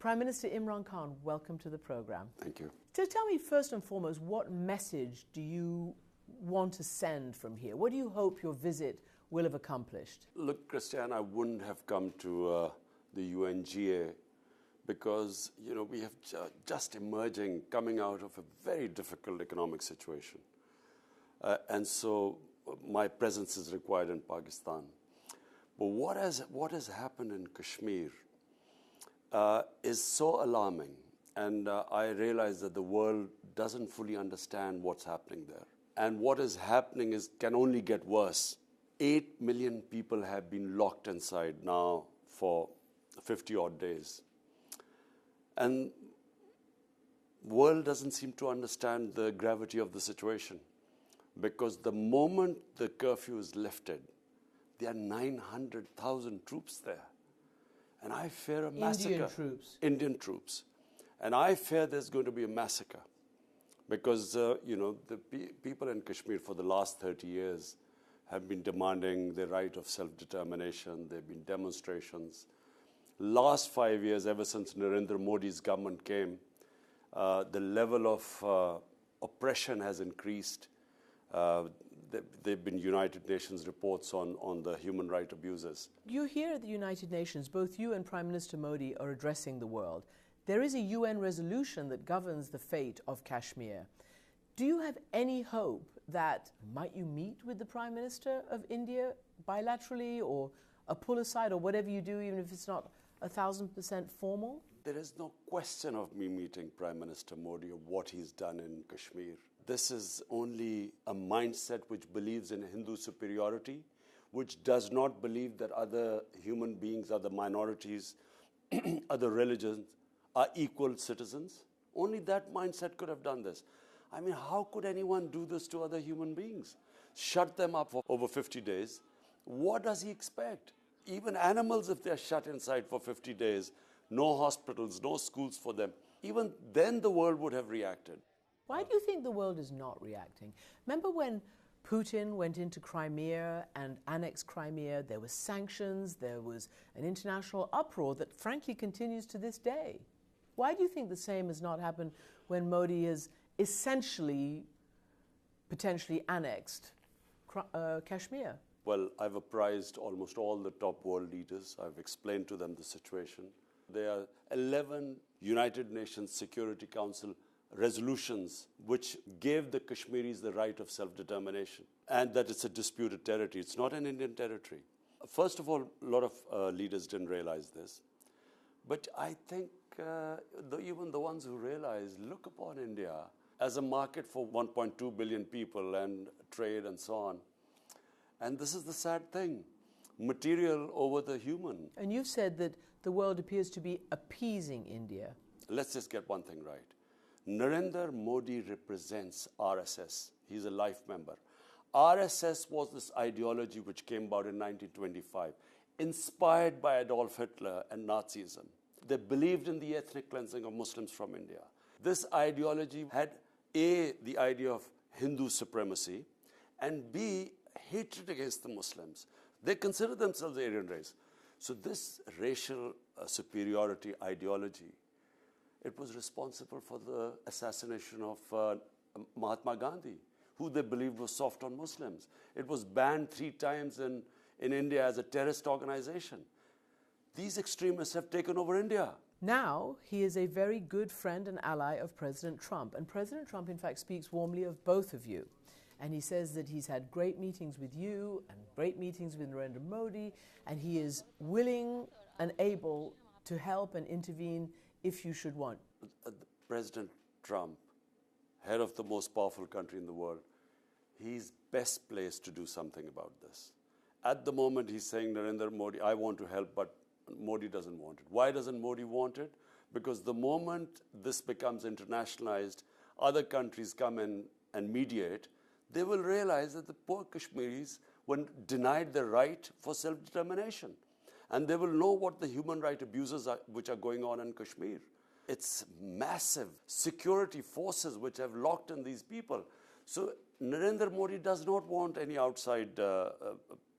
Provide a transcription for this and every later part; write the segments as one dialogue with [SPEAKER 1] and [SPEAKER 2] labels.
[SPEAKER 1] Prime Minister Imran Khan, welcome to the program.
[SPEAKER 2] Thank you.
[SPEAKER 1] So tell me first and foremost, what message do you want to send from here? What do you hope your visit will have accomplished?
[SPEAKER 2] Look, Christiane, I wouldn't have come to the UNGA because, we have just coming out of a very difficult economic situation. And so my presence is required in Pakistan. But what has happened in Kashmir is so alarming. And I realize that the world doesn't fully understand what's happening there. And what is happening can only get worse. 8 million people have been locked inside now for 50-odd days. And the world doesn't seem to understand the gravity of the situation. Because the moment the curfew is lifted, there are 900,000 troops there. And I fear a massacre. Indian troops. And I fear there's going to be a massacre. Because, the people in Kashmir for the last 30 years have been demanding the right of self-determination. There have been demonstrations. Last 5 years, ever since Narendra Modi's government came, the level of oppression has increased. There have been United Nations reports on the human rights abuses.
[SPEAKER 1] You here at the United Nations, both you and Prime Minister Modi are addressing the world. There is a UN resolution that governs the fate of Kashmir. Do you have any hope that might you meet with the Prime Minister of India bilaterally or a pull aside or whatever you do, even if it's not 1,000% formal?
[SPEAKER 2] There is no question of me meeting Prime Minister Modi or what he's done in Kashmir. This is only a mindset which believes in Hindu superiority, which does not believe that other human beings, other minorities, other religions are equal citizens. Only that mindset could have done this. I mean, how could anyone do this to other human beings? Shut them up for over 50 days. What does he expect? Even animals, if they're shut inside for 50 days, no hospitals, no schools for them, even then the world would have reacted.
[SPEAKER 1] Why do you think the world is not reacting? Remember when Putin went into Crimea and annexed Crimea, there were sanctions, there was an international uproar that frankly continues to this day. Why do you think the same has not happened when Modi has essentially, potentially annexed Kashmir?
[SPEAKER 2] Well, I've apprised almost all the top world leaders. I've explained to them the situation. There are 11 United Nations Security Council resolutions which gave the Kashmiris the right of self-determination and that it's a disputed territory. It's not an Indian territory. First of all, a lot of leaders didn't realize this. But I think even the ones who realize look upon India as a market for 1.2 billion people and trade and so on. And this is the sad thing, material over the human.
[SPEAKER 1] And you've said that the world appears to be appeasing India.
[SPEAKER 2] Let's just get one thing right. Narendra Modi represents RSS. He's a life member. RSS was this ideology which came about in 1925, inspired by Adolf Hitler and Nazism. They believed in the ethnic cleansing of Muslims from India. This ideology had A, the idea of Hindu supremacy, and B, hatred against the Muslims. They consider themselves the Aryan race. So this racial superiority ideology, it was responsible for the assassination of Mahatma Gandhi, who they believed was soft on Muslims. It was banned 3 times in India as a terrorist organization. These extremists have taken over India.
[SPEAKER 1] Now, he is a very good friend and ally of President Trump. And President Trump, in fact, speaks warmly of both of you. And he says that he's had great meetings with you and great meetings with Narendra Modi, and he is willing and able to help and intervene if you should want.
[SPEAKER 2] President Trump, head of the most powerful country in the world, he's best placed to do something about this. At the moment, he's saying, Narendra Modi, I want to help, but Modi doesn't want it. Why doesn't Modi want it? Because the moment this becomes internationalized, other countries come in and mediate, they will realize that the poor Kashmiris were denied the right for self-determination. And they will know what the human rights abuses are, which are going on in Kashmir. It's massive security forces which have locked in these people. So Narendra Modi does not want any outside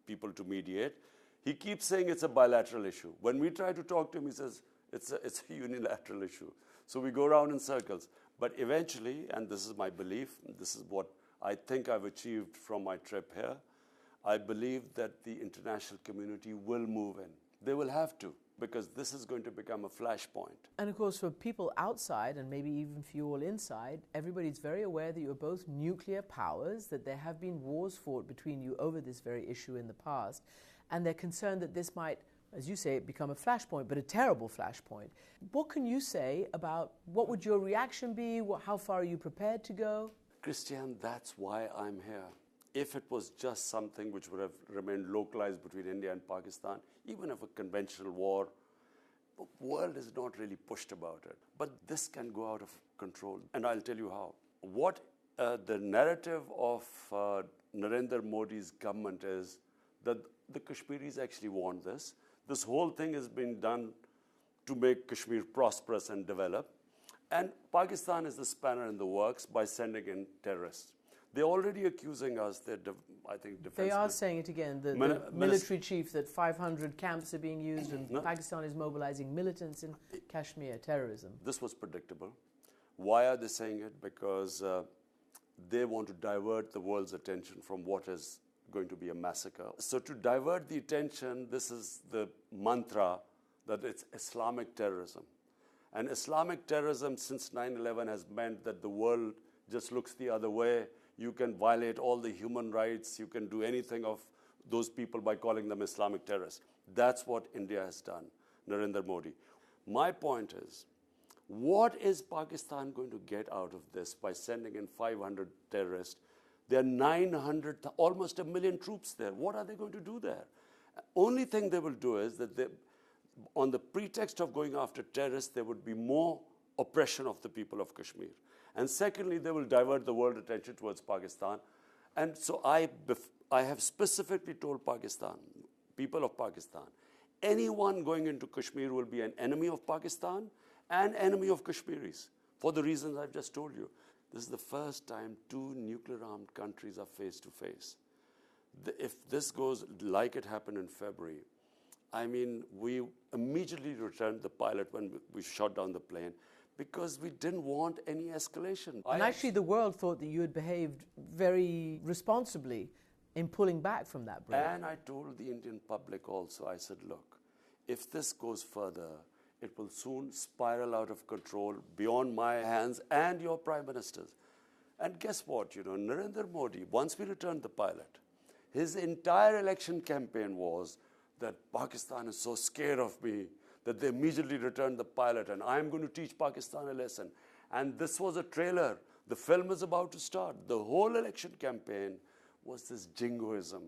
[SPEAKER 2] people to mediate. He keeps saying it's a bilateral issue. When we try to talk to him, he says, It's a unilateral issue. So we go around in circles. But eventually, and this is my belief, this is what I think I've achieved from my trip here, I believe that the international community will move in. They will have to, because this is going to become a flashpoint.
[SPEAKER 1] And of course, for people outside, and maybe even for you all inside, everybody's very aware that you're both nuclear powers, that there have been wars fought between you over this very issue in the past, and they're concerned that this might, as you say, become a flashpoint, but a terrible flashpoint. What can you say about what would your reaction be? How far are you prepared to go?
[SPEAKER 2] Christian, that's why I'm here. If it was just something which would have remained localized between India and Pakistan, even if a conventional war, the world is not really pushed about it. But this can go out of control, and I'll tell you how. What the narrative of Narendra Modi's government is that the Kashmiris actually want this. This whole thing has been done to make Kashmir prosperous and develop. And Pakistan is the spanner in the works by sending in terrorists. They're already accusing us, I think, defense.
[SPEAKER 1] They are saying it again, the military chief, that 500 camps are being used and Pakistan is mobilizing militants in Kashmir, terrorism.
[SPEAKER 2] This was predictable. Why are they saying it? Because they want to divert the world's attention from what is going to be a massacre. So to divert the attention, this is the mantra that it's Islamic terrorism. And Islamic terrorism since 9/11 has meant that the world just looks the other way. You can violate all the human rights. You can do anything of those people by calling them Islamic terrorists. That's what India has done, Narendra Modi. My point is, what is Pakistan going to get out of this by sending in 500 terrorists? There are 900, almost 1 million troops there. What are they going to do there? Only thing they will do is that on the pretext of going after terrorists, there would be more oppression of the people of Kashmir. And secondly, they will divert the world attention towards Pakistan. And so I have specifically told Pakistan, people of Pakistan, anyone going into Kashmir will be an enemy of Pakistan and enemy of Kashmiris, for the reasons I've just told you. This is the first time two nuclear-armed countries are face to face. If this goes like it happened in February, I mean, we immediately returned the pilot when we shot down the plane, because we didn't want any escalation.
[SPEAKER 1] And actually the world thought that you had behaved very responsibly in pulling back from that break.
[SPEAKER 2] And I told the Indian public also, I said, look, if this goes further, it will soon spiral out of control beyond my hands and your Prime Minister's. And guess what, Narendra Modi, once we returned the pilot, his entire election campaign was that Pakistan is so scared of me that they immediately returned the pilot, and I'm going to teach Pakistan a lesson. And this was a trailer. The film is about to start. The whole election campaign was this jingoism,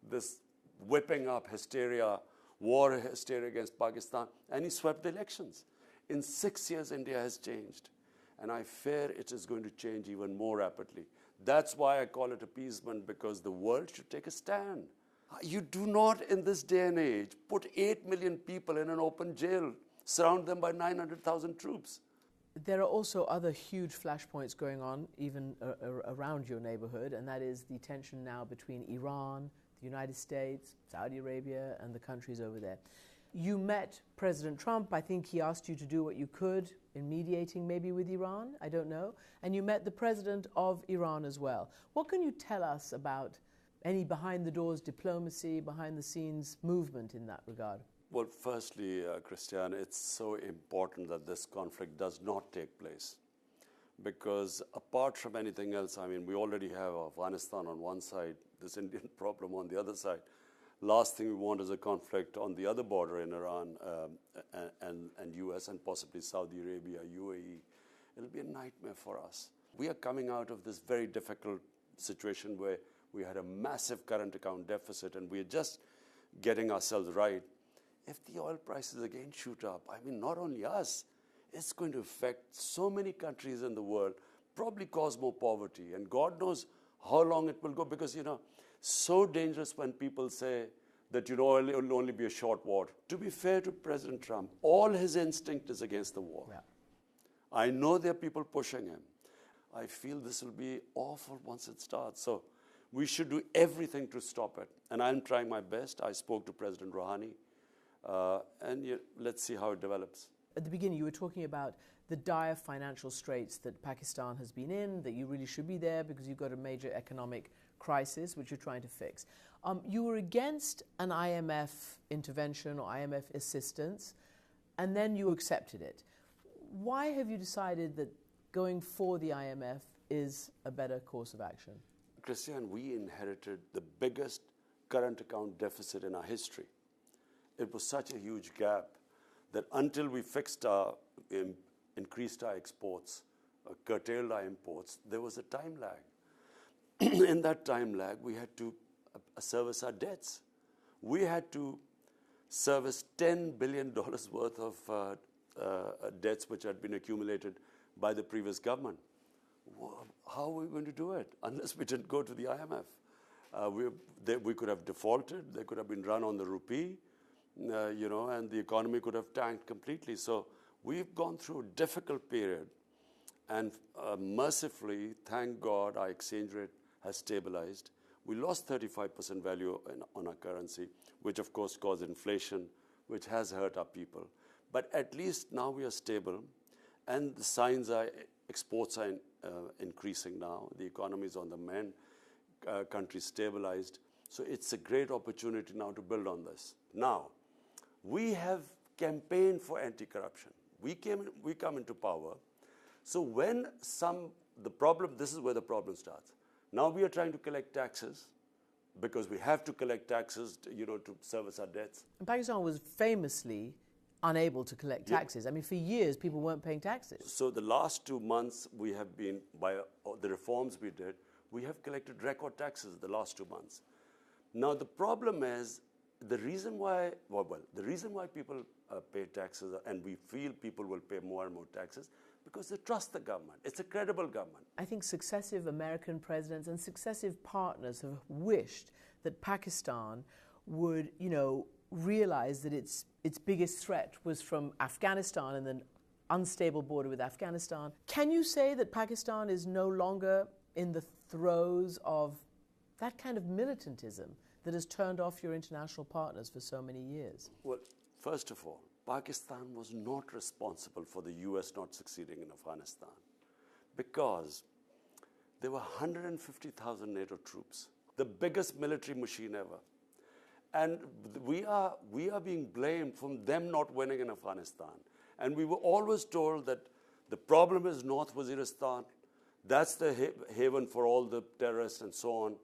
[SPEAKER 2] this whipping up hysteria, war hysteria against Pakistan, and he swept the elections. In 6 years, India has changed, and I fear it is going to change even more rapidly. That's why I call it appeasement, because the world should take a stand. You do not, in this day and age, put 8 million people in an open jail, surround them by 900,000 troops.
[SPEAKER 1] There are also other huge flashpoints going on, even around your neighborhood, and that is the tension now between Iran, the United States, Saudi Arabia, and the countries over there. You met President Trump. I think he asked you to do what you could in mediating maybe with Iran, I don't know. And you met the president of Iran as well. What can you tell us about any behind-the-doors diplomacy, behind-the-scenes movement in that regard?
[SPEAKER 2] Well, firstly, Christian, it's so important that this conflict does not take place. Because apart from anything else, I mean, we already have Afghanistan on one side, this Indian problem on the other side. Last thing we want is a conflict on the other border in Iran and US and possibly Saudi Arabia, UAE. It'll be a nightmare for us. We are coming out of this very difficult situation where we had a massive current account deficit and we are just getting ourselves right. If the oil prices again shoot up, I mean, not only us, it's going to affect so many countries in the world, probably cause more poverty. And God knows how long it will go, because, so dangerous when people say that, it will only be a short war. To be fair to President Trump, all his instinct is against the war.
[SPEAKER 1] Yeah.
[SPEAKER 2] I know there are people pushing him. I feel this will be awful once it starts. So we should do everything to stop it. And I'm trying my best. I spoke to President Rouhani. And let's see how it develops.
[SPEAKER 1] at the beginning, you were talking about the dire financial straits that Pakistan has been in, that you really should be there because you've got a major economic crisis which you're trying to fix. You were against an IMF intervention or IMF assistance, and then you accepted it. Why have you decided that going for the IMF is a better course of action?
[SPEAKER 2] Christian, we inherited the biggest current account deficit in our history. It was such a huge gap that until we fixed our, increased our exports, curtailed our imports, there was a time lag. In that time lag, we had to service our debts. We had to service $10 billion worth of debts which had been accumulated by the previous government. How are we going to do it unless we didn't go to the IMF? We could have defaulted. They could have been run on the rupee, and the economy could have tanked completely. So we've gone through a difficult period, and mercifully, thank God, our exchange rate has stabilized. We lost 35% value on our currency, which of course caused inflation, which has hurt our people. But at least now we are stable, and the signs are exports are increasing now. The economy is on the mend. Country stabilized. So it's a great opportunity now to build on this. Now, we have campaigned for anti-corruption. We come into power. So when this is where the problem starts. Now we are trying to collect taxes because we have to collect taxes, to service our debts.
[SPEAKER 1] And Pakistan was famously unable to collect taxes. I mean, for years, people weren't paying taxes.
[SPEAKER 2] So the last 2 months, we have been, by the reforms we did, we have collected record taxes the last 2 months. Now, the problem is, the reason why people pay taxes, and we feel people will pay more and more taxes, because they trust the government. It's a credible government.
[SPEAKER 1] I think successive American presidents and successive partners have wished that Pakistan would, realize that its biggest threat was from Afghanistan and the unstable border with Afghanistan. Can you say that Pakistan is no longer in the throes of that kind of militantism that has turned off your international partners for so many years?
[SPEAKER 2] Well, first of all, Pakistan was not responsible for the US not succeeding in Afghanistan because there were 150,000 NATO troops, the biggest military machine ever. And we are being blamed from them not winning in Afghanistan. And we were always told that the problem is North Waziristan. That's the haven for all the terrorists and so on.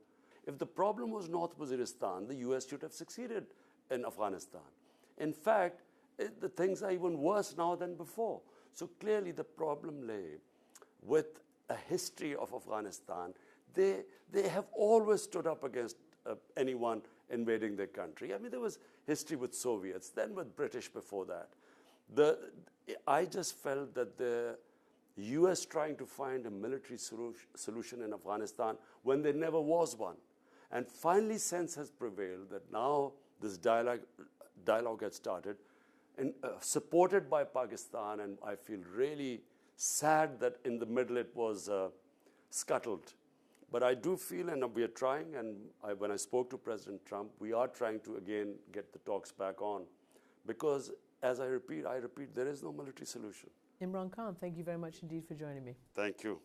[SPEAKER 2] If the problem was North Waziristan, the US should have succeeded in Afghanistan. In fact, the things are even worse now than before. So clearly the problem lay with a history of Afghanistan. They have always stood up against anyone invading their country. I mean, there was history with Soviets, then with British before that. I just felt that the US trying to find a military solution in Afghanistan when there never was one. And finally sense has prevailed that now this dialogue had started, and supported by Pakistan, and I feel really sad that in the middle it was scuttled. But I do feel, and we are trying, and when I spoke to President Trump, we are trying to again get the talks back on. Because, as I repeat, there is no military solution.
[SPEAKER 1] Imran Khan, thank you very much indeed for joining me.
[SPEAKER 2] Thank you.